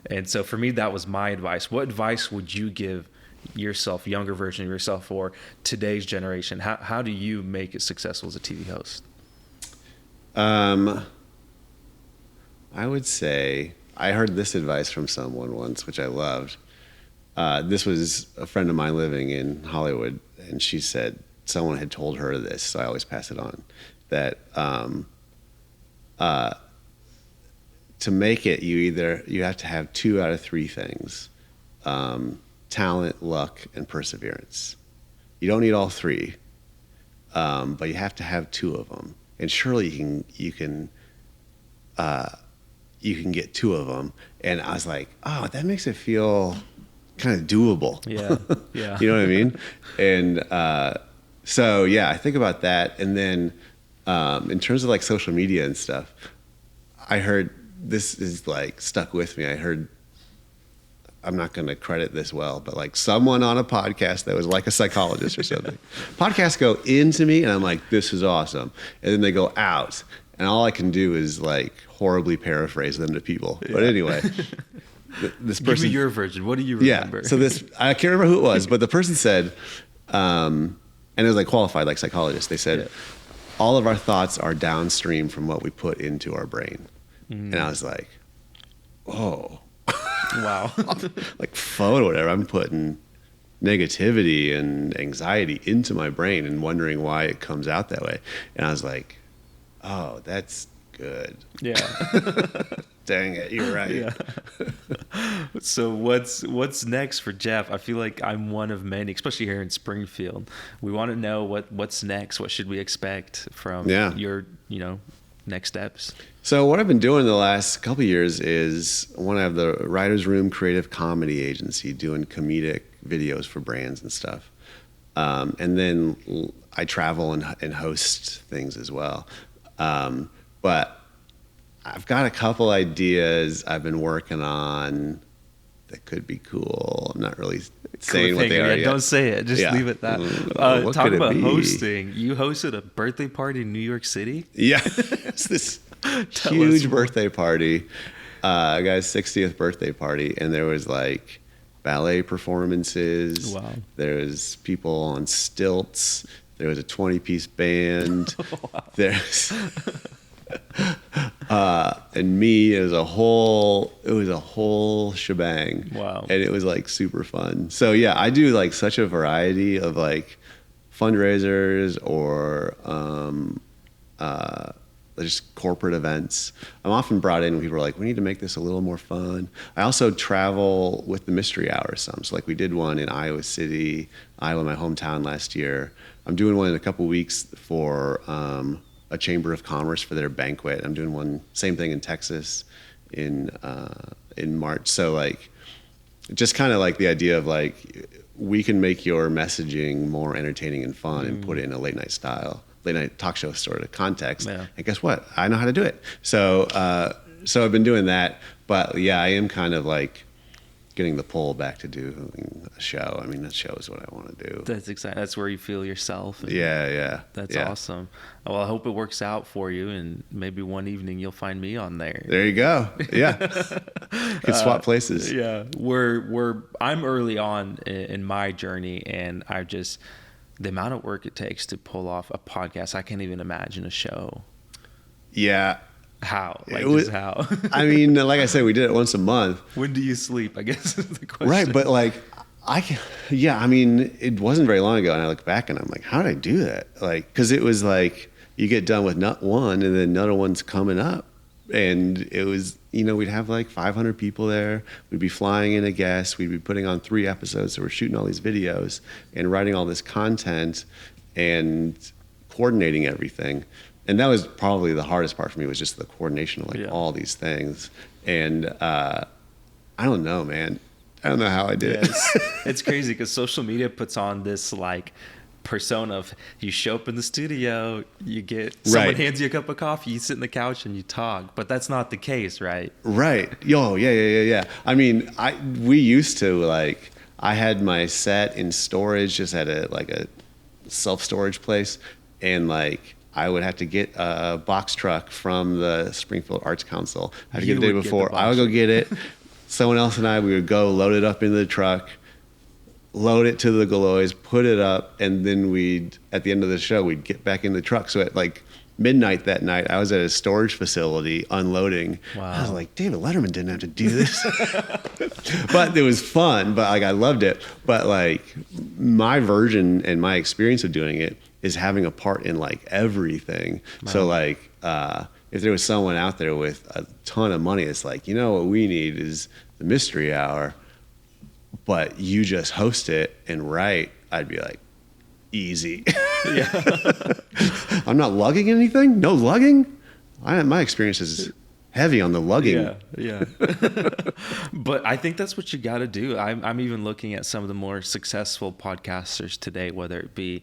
And so for me, that was my advice. What advice would you give yourself, younger version of yourself, or today's generation? How do you make it successful as a TV host? I would say, I heard this advice from someone once, which I loved. This was a friend of mine living in Hollywood, and she said someone had told her this, so I always pass it on, that to make it, you have to have 2 out of 3 things: talent, luck, and perseverance. You don't need all 3, but you have to have 2 of them. And surely you can get 2 of them. And I was like, oh, that makes it feel kind of doable. Yeah. You know what I mean? And so yeah, I think about that. And then in terms of like social media and stuff, I heard, this is like stuck with me. I heard, I'm not going to credit this well, but like someone on a podcast that was like a psychologist or something. Podcasts go into me and I'm like, this is awesome. And then they go out and all I can do is like horribly paraphrase them to people. Yeah. But anyway, this person. Give me your version. What do you remember? Yeah. So I can't remember who it was, but the person said, and it was like qualified, like psychologist. They said, all of our thoughts are downstream from what we put into our brain. And I was like, oh. Wow. Like phone or whatever, I'm putting negativity and anxiety into my brain and wondering why it comes out that way. And I was like, oh, that's good. Yeah. Dang it, you're right. Yeah. So what's next for Jeff? I feel like I'm one of many, especially here in Springfield. We want to know what's next. What should we expect from your, next steps? So what I've been doing the last couple of years is I want to have the Writer's Room Creative Comedy Agency doing comedic videos for brands and stuff. And then I travel and host things as well. But I've got a couple ideas I've been working on that could be cool. I'm not really saying what they are yet. Don't say it. Just leave it that. Talk about hosting. You hosted a birthday party in New York City? Yeah. It's this huge birthday party. A guy's 60th birthday party. And there was like ballet performances. Wow. There was people on stilts. There was a 20-piece band. Wow. There's... and me, it was a whole shebang. Wow. And it was like super fun. So yeah, I do like such a variety of like fundraisers or just corporate events. I'm often brought in when people are like, we need to make this a little more fun. I also travel with the Mystery Hour some. So like we did one in Iowa City, Iowa, my hometown last year. I'm doing one in a couple weeks for a Chamber of Commerce for their banquet. I'm doing one, same thing in Texas in March. So like, just kind of like the idea of like, we can make your messaging more entertaining and fun and put it in a late night talk show sort of context. Yeah. And guess what? I know how to do it. So I've been doing that, but yeah, I am kind of like getting the pull back to do a show. I mean, that show is what I want to do. That's exciting. That's where you feel yourself. Yeah. That's awesome. Well, I hope it works out for you, and maybe one evening you'll find me on there. There you go. Yeah. You can swap places. Yeah. I'm early on in my journey, and the amount of work it takes to pull off a podcast, I can't even imagine a show. Yeah. How? How? I mean, like I said, we did it once a month. When do you sleep, I guess is the question. Right, but like, I mean, it wasn't very long ago, and I look back and I'm like, how did I do that? Like, because it was like, you get done with one, and then another one's coming up. And it was, we'd have like 500 people there. We'd be flying in a guest. We'd be putting on 3 episodes. So we're shooting all these videos and writing all this content and coordinating everything. And that was probably the hardest part for me, was just the coordination of like all these things. And I don't know, man. I don't know how I did it. It's crazy because social media puts on this like persona of, you show up in the studio, you get someone hands you a cup of coffee, you sit in the couch and you talk. But that's not the case, right? Right. Yeah. I mean, we used to like, I had my set in storage just at a self-storage place, and like I would have to get a box truck from the Springfield Arts Council. I had to get it the day before. I would go get it. Someone else and we would go load it up into the truck, load it to the Galois, put it up, and then at the end of the show, we'd get back in the truck. So at like midnight that night, I was at a storage facility unloading. Wow. I was like, David Letterman didn't have to do this. But it was fun, but like I loved it. But like my version and my experience of doing it is having a part in like everything. Wow. So like if there was someone out there with a ton of money, it's like, what we need is the Mystery Hour, but you just host it and write, I'd be like, easy. Yeah. I'm not lugging anything? No lugging? My experience is heavy on the lugging. Yeah. But I think that's what you got to do. I'm even looking at some of the more successful podcasters today, whether it be,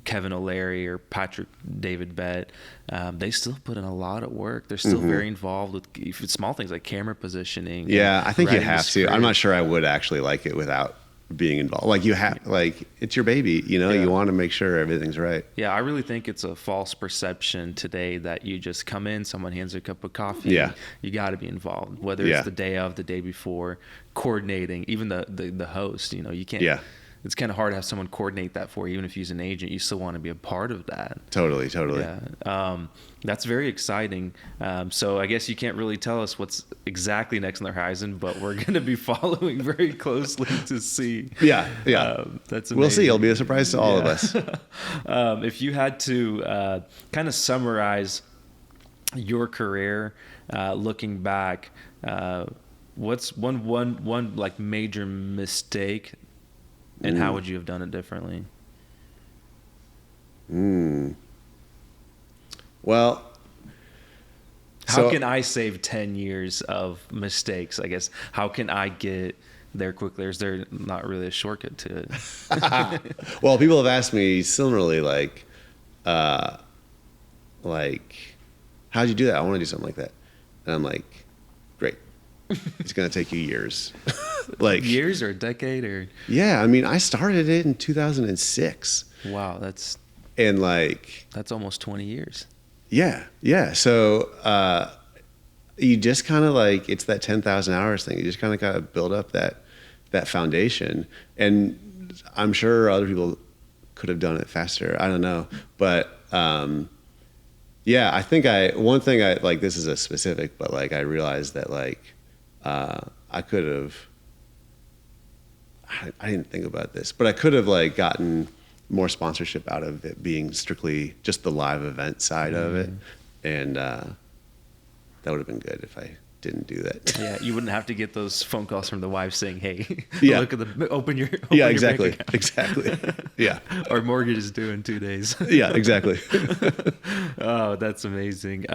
Kevin O'Leary or Patrick David Bett. They still put in a lot of work. They're still very involved with small things like camera positioning. Yeah, I think you have to. I'm not sure I would actually like it without being involved. Like you have, like it's your baby, you want to make sure everything's right. Yeah, I really think it's a false perception today that you just come in, someone hands you a cup of coffee, you got to be involved, whether it's the day of, the day before, coordinating, even the host, you can't it's kind of hard to have someone coordinate that for you. Even if you use an agent, you still want to be a part of that. Totally. Yeah. That's very exciting. So I guess you can't really tell us what's exactly next on the horizon, but we're going to be following very closely to see. Yeah. That's amazing. We'll see. It'll be a surprise to all of us. If you had to kind of summarize your career, looking back, what's one like major mistake, and how would you have done it differently? Well, how can I save 10 years of mistakes? I guess, how can I get there quickly? Is there not really a shortcut to it? Well, people have asked me similarly, like, how'd you do that? I want to do something like that. And I'm like, great. It's going to take you years. Like years or a decade or? Yeah. I mean, I started it in 2006. Wow. That's almost 20 years. Yeah. So, you just kind of like, it's that 10,000 hours thing. You just kind of got to build up that foundation. And I'm sure other people could have done it faster. I don't know. But, yeah, I think one thing like, this is a specific, but like, I realized that like, I could have, I didn't think about this, but I could have like gotten more sponsorship out of it being strictly just the live event side of it. And, that would have been good if I didn't do that. Yeah, you wouldn't have to get those phone calls from the wife saying, "Hey, yeah. look at open your exactly, bank account." Exactly. Yeah, our mortgage is due in 2 days. Yeah, exactly. Oh, that's amazing.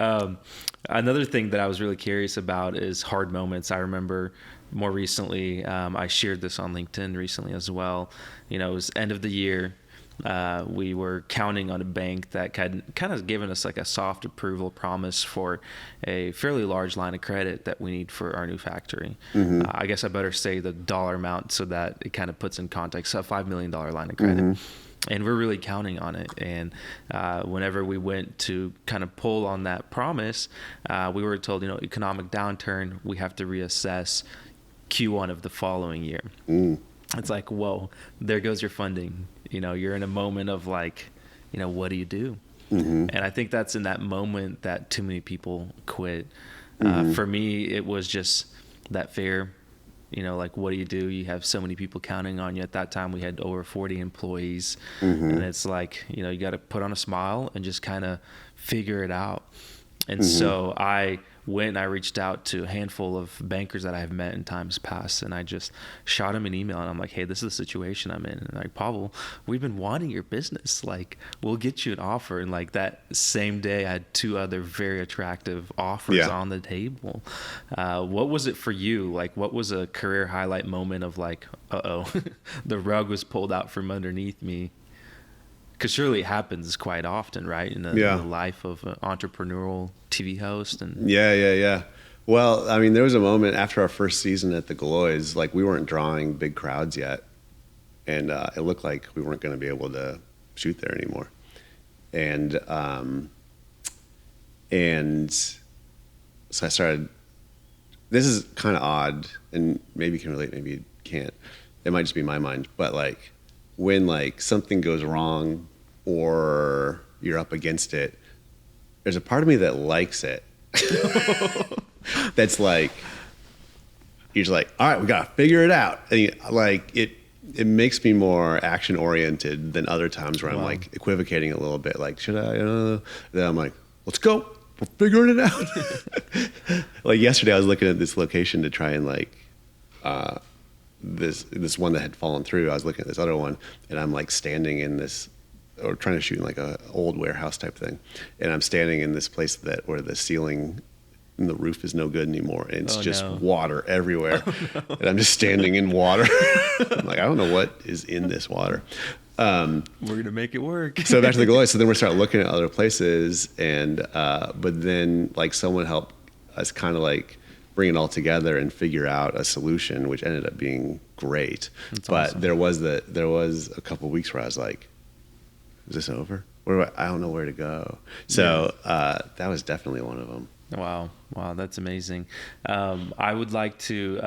Another thing that I was really curious about is hard moments. I remember more recently, I shared this on LinkedIn recently as well. It was end of the year. We were counting on a bank that kind of given us like a soft approval promise for a fairly large line of credit that we need for our new factory. I guess I better say the dollar amount so that it kind of puts in context. So a $5 million line of credit. And we're really counting on it. And whenever we went to kind of pull on that promise, we were told, economic downturn, we have to reassess Q1 of the following year. It's like, whoa, there goes your funding. You're in a moment of like, what do you do? And I think that's in that moment that too many people quit. For me, it was just that fear, like, what do you do? You have so many people counting on you. At that time, we had over 40 employees. And it's like, you got to put on a smile and just kind of figure it out. And so I reached out to a handful of bankers that I've met in times past, and I just shot them an email, and I'm like, hey, this is the situation I'm in. And like, Pavel, we've been wanting your business. Like, we'll get you an offer. And like that same day, I had 2 other very attractive offers on the table. What was it for you? Like, what was a career highlight moment of like, the rug was pulled out from underneath me? Because surely it happens quite often, right? In the life of an entrepreneurial TV host. And Yeah. Well, I mean, there was a moment after our first season at the Galois, like we weren't drawing big crowds yet. And it looked like we weren't going to be able to shoot there anymore. And so I started, this is kind of odd, and maybe you can relate, maybe you can't. It might just be my mind, but like, when like something goes wrong or you're up against it, there's a part of me that likes it. That's like, you're just like, all right, we got to figure it out. And it makes me more action oriented than other times where I'm like equivocating a little bit. Like, should I? Then I'm like, let's go. We're figuring it out. Like yesterday I was looking at this location to try and like, this one that had fallen through. I was looking at this other one, and I'm like standing in this, or trying to shoot in like a old warehouse type thing, and I'm standing in this place where the ceiling and the roof is no good anymore, and it's just water everywhere. And I'm just standing in water. I'm like, I don't know what is in this water. We're gonna make it work. So back to the Galois. So then we start looking at other places, and but then like someone helped us kind of like bring it all together and figure out a solution, which ended up being great. That's but awesome. there was a couple of weeks where I was like, is this over? I don't know where to go. So that was definitely one of them. Wow, that's amazing. I would like to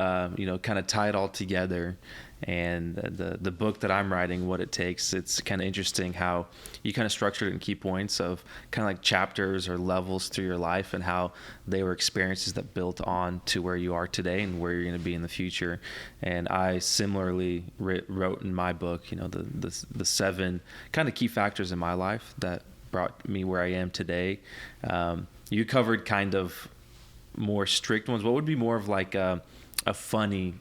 kind of tie it all together And the book that I'm writing, What It Takes, it's kind of interesting how you kind of structured it in key points of kind of like chapters or levels through your life, and how they were experiences that built on to where you are today and where you're going to be in the future. And I similarly wrote in my book, the 7 kind of key factors in my life that brought me where I am today. You covered kind of more strict ones. What would be more of like a funny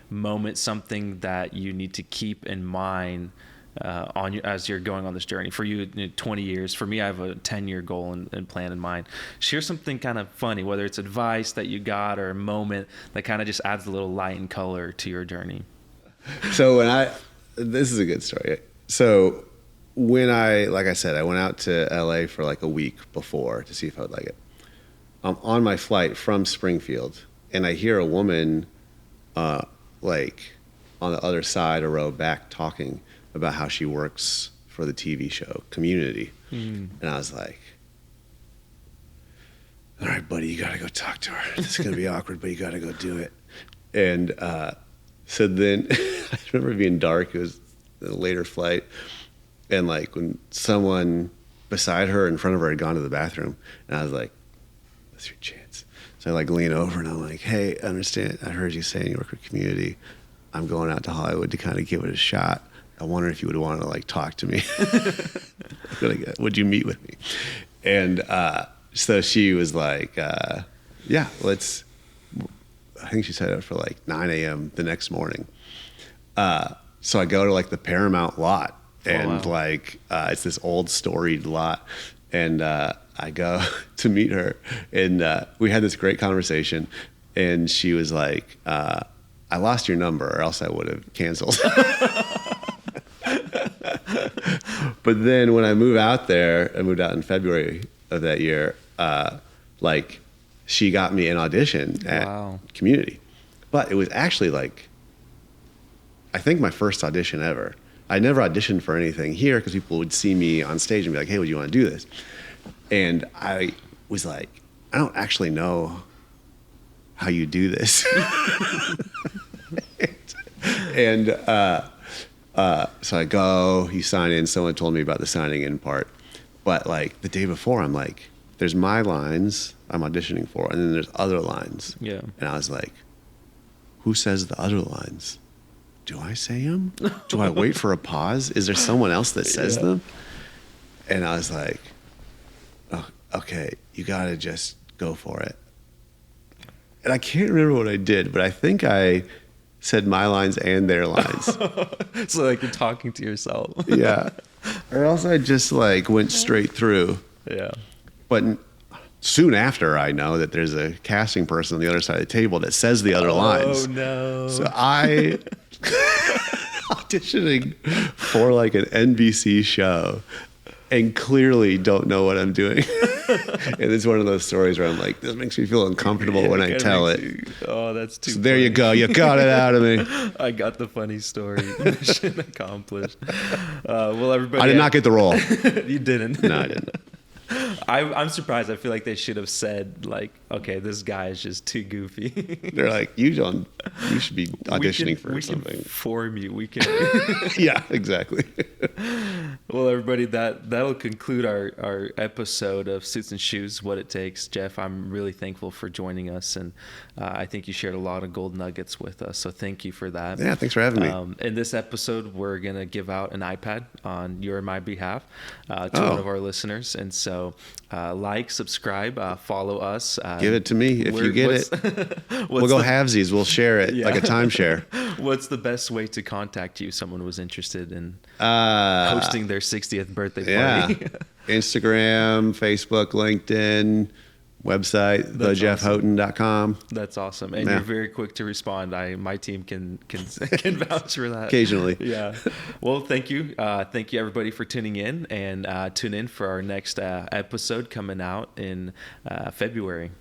moment, something that you need to keep in mind as you're going on this journey? For you, 20 years. For me, I have a 10-year goal and plan in mind. Share something kind of funny, whether it's advice that you got or a moment that kind of just adds a little light and color to your journey. So this is a good story. So like I said, I went out to LA for like a week before to see if I would like it. I'm on my flight from Springfield, and I hear a woman like on the other side, a row back, talking about how she works for the TV show Community. And I was like, all right, buddy, you got to go talk to her. It's going to be awkward, but you got to go do it. And so then I remember it being dark. It was a later flight. And like when someone beside her, in front of her, had gone to the bathroom, and I was like, that's your chance. So I like lean over and I'm like, hey, I understand. I heard you saying you work with Community. I'm going out to Hollywood to kind of give it a shot. I wonder if you would want to like talk to me. Would you meet with me? And so she was like, yeah, let's. I think she set up for like 9 a.m. the next morning. So I go to like the Paramount lot. And like it's this old storied lot, and I go to meet her, and we had this great conversation, and she was like, I lost your number or else I would have canceled. But then when I moved out there, I moved out in February of that year, like she got me an audition at Community. But it was actually like, I think my first audition ever. I never auditioned for anything here because people would see me on stage and be like, hey, would you want to do this? And I was like, I don't actually know how you do this. and so I go, you sign in. Someone told me about the signing in part. But like the day before, I'm like, there's my lines I'm auditioning for, and then there's other lines. Yeah. And I was like, who says the other lines? Do I say them? Do I wait for a pause? Is there someone else that says them? And I was like, oh, okay, you got to just go for it. And I can't remember what I did, but I think I said my lines and their lines. So like you're talking to yourself. Yeah. Or else I just like went straight through. Yeah. But soon after, I know that there's a casting person on the other side of the table that says the other lines. Oh no. So I auditioning for like an NBC show and clearly don't know what I'm doing. And it's one of those stories where I'm like, this makes me feel uncomfortable when I tell it. Oh, that's too So there you go. You got it out of me. I got the funny story. Mission accomplished. Well, everybody. I did not get the role. You didn't. No, I didn't. I'm surprised. I feel like they should have said like, okay, this guy is just too goofy. They're like, you should be auditioning for something. We can form you. We can. Yeah, exactly. Well, everybody, that'll conclude our episode of Suits and Shoes, What It Takes. Jeff, I'm really thankful for joining us, and I think you shared a lot of gold nuggets with us, so thank you for that. Yeah, thanks for having me. In this episode, we're going to give out an iPad on your and my behalf to one of our listeners, and so subscribe, follow us. Give it to me if you get it. We'll go halvesies. We'll share it like a timeshare. What's the best way to contact you if someone was interested in hosting their 60th birthday party? Instagram, Facebook, LinkedIn, website, thejeffhoughton.com. That's awesome. And you're very quick to respond. My team can vouch for that. Occasionally. Yeah. Well, thank you. Thank you, everybody, for tuning in. And tune in for our next episode coming out in February.